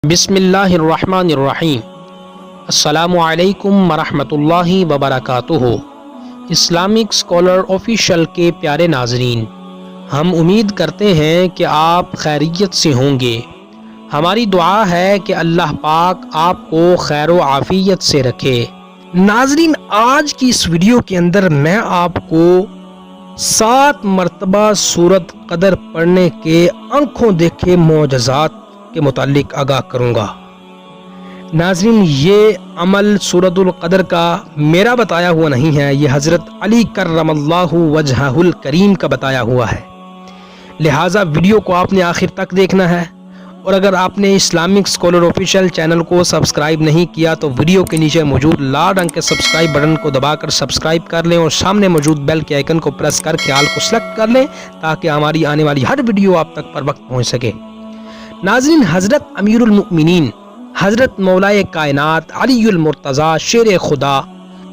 بسم اللہ الرحمن الرحیم۔ السلام علیکم ورحمۃ اللہ وبرکاتہ۔ اسلامک اسکالر آفیشیل کے پیارے ناظرین، ہم امید کرتے ہیں کہ آپ خیریت سے ہوں گے۔ ہماری دعا ہے کہ اللہ پاک آپ کو خیر و عافیت سے رکھے۔ ناظرین، آج کی اس ویڈیو کے اندر میں آپ کو 7 مرتبہ سورۃ قدر پڑھنے کے آنکھوں دیکھے معجزات کے متعلق آگاہ کروں گا۔ ناظرین، یہ عمل سورۃ القدر کا میرا بتایا ہوا نہیں ہے، یہ حضرت علی کرم اللہ وجہہ الکریم کا بتایا ہوا ہے، لہٰذا ویڈیو کو آپ نے آخر تک دیکھنا ہے۔ اور اگر آپ نے اسلامک اسکالر آفیشیل چینل کو سبسکرائب نہیں کیا تو ویڈیو کے نیچے موجود لال رنگ کے سبسکرائب بٹن کو دبا کر سبسکرائب کر لیں اور سامنے موجود بیل کے آئیکن کو پریس کر کے آل کو سلیکٹ کر لیں تاکہ ہماری آنے والی ہر ویڈیو آپ تک پر وقت پہنچ سکے۔ ناظرین، حضرت امیر المؤمنین حضرت مولائے کائنات علی المرتضیٰ شیر خدا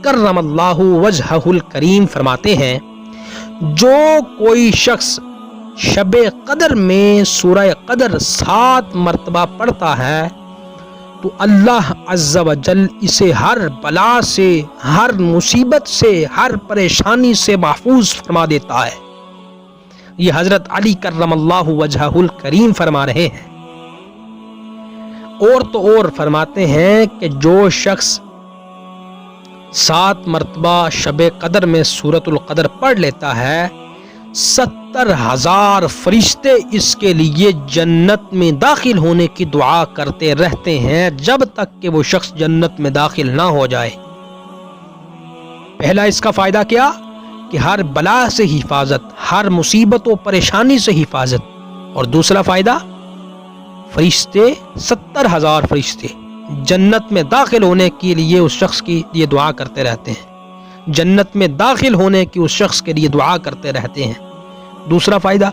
کرم اللہ وجہہ الکریم فرماتے ہیں، جو کوئی شخص شب قدر میں سورہ قدر 7 مرتبہ پڑھتا ہے تو اللہ عز و جل اسے ہر بلا سے، ہر مصیبت سے، ہر پریشانی سے محفوظ فرما دیتا ہے۔ یہ حضرت علی کرم اللہ وجہہ الکریم فرما رہے ہیں۔ اور تو اور فرماتے ہیں کہ جو شخص 7 مرتبہ شب قدر میں سورۃ القدر پڑھ لیتا ہے، 70,000 فرشتے اس کے لیے جنت میں داخل ہونے کی دعا کرتے رہتے ہیں جب تک کہ وہ شخص جنت میں داخل نہ ہو جائے۔ پہلا اس کا فائدہ کیا کہ ہر بلا سے حفاظت، ہر مصیبت و پریشانی سے حفاظت، اور دوسرا فائدہ فرشتے 70,000 فرشتے جنت میں داخل ہونے کے لیے اس شخص کی لیے دعا کرتے رہتے ہیں، جنت میں داخل ہونے کی اس شخص کے لیے دعا کرتے رہتے ہیں۔ دوسرا فائدہ،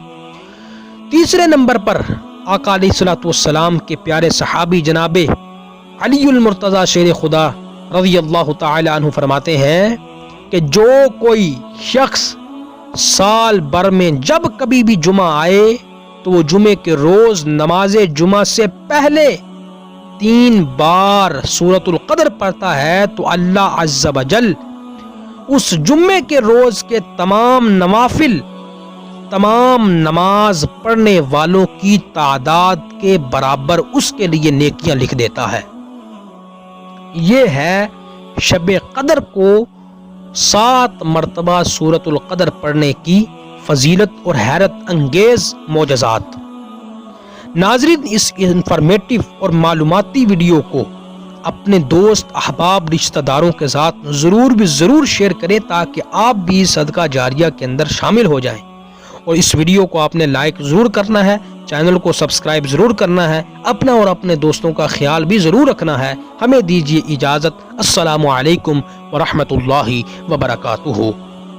تیسرے نمبر پر آقا علیہ الصلوۃ والسلام کے پیارے صحابی جناب علی المرتضیٰ شیر خدا رضی اللہ تعالی عنہ فرماتے ہیں کہ جو کوئی شخص سال بھر میں جب کبھی بھی جمعہ آئے تو وہ جمعے کے روز نماز جمعہ سے پہلے 3 بار سورۃ القدر پڑھتا ہے تو اللہ عز و جل اس جمعے کے روز کے تمام نوافل، تمام نماز پڑھنے والوں کی تعداد کے برابر اس کے لیے نیکیاں لکھ دیتا ہے۔ یہ ہے شب قدر کو 7 مرتبہ سورۃ القدر پڑھنے کی فضیلت اور حیرت انگیز معجزات۔ ناظرین، اس انفارمیٹو اور معلوماتی ویڈیو کو اپنے دوست، احباب، رشتہ داروں کے ساتھ ضرور شیئر کریں تاکہ آپ بھی صدقہ جاریہ کے اندر شامل ہو جائیں۔ اور اس ویڈیو کو آپ نے لائک ضرور کرنا ہے، چینل کو سبسکرائب ضرور کرنا ہے، اپنا اور اپنے دوستوں کا خیال بھی ضرور رکھنا ہے۔ ہمیں دیجیے اجازت۔ السلام علیکم ورحمۃ اللہ وبرکاتہ۔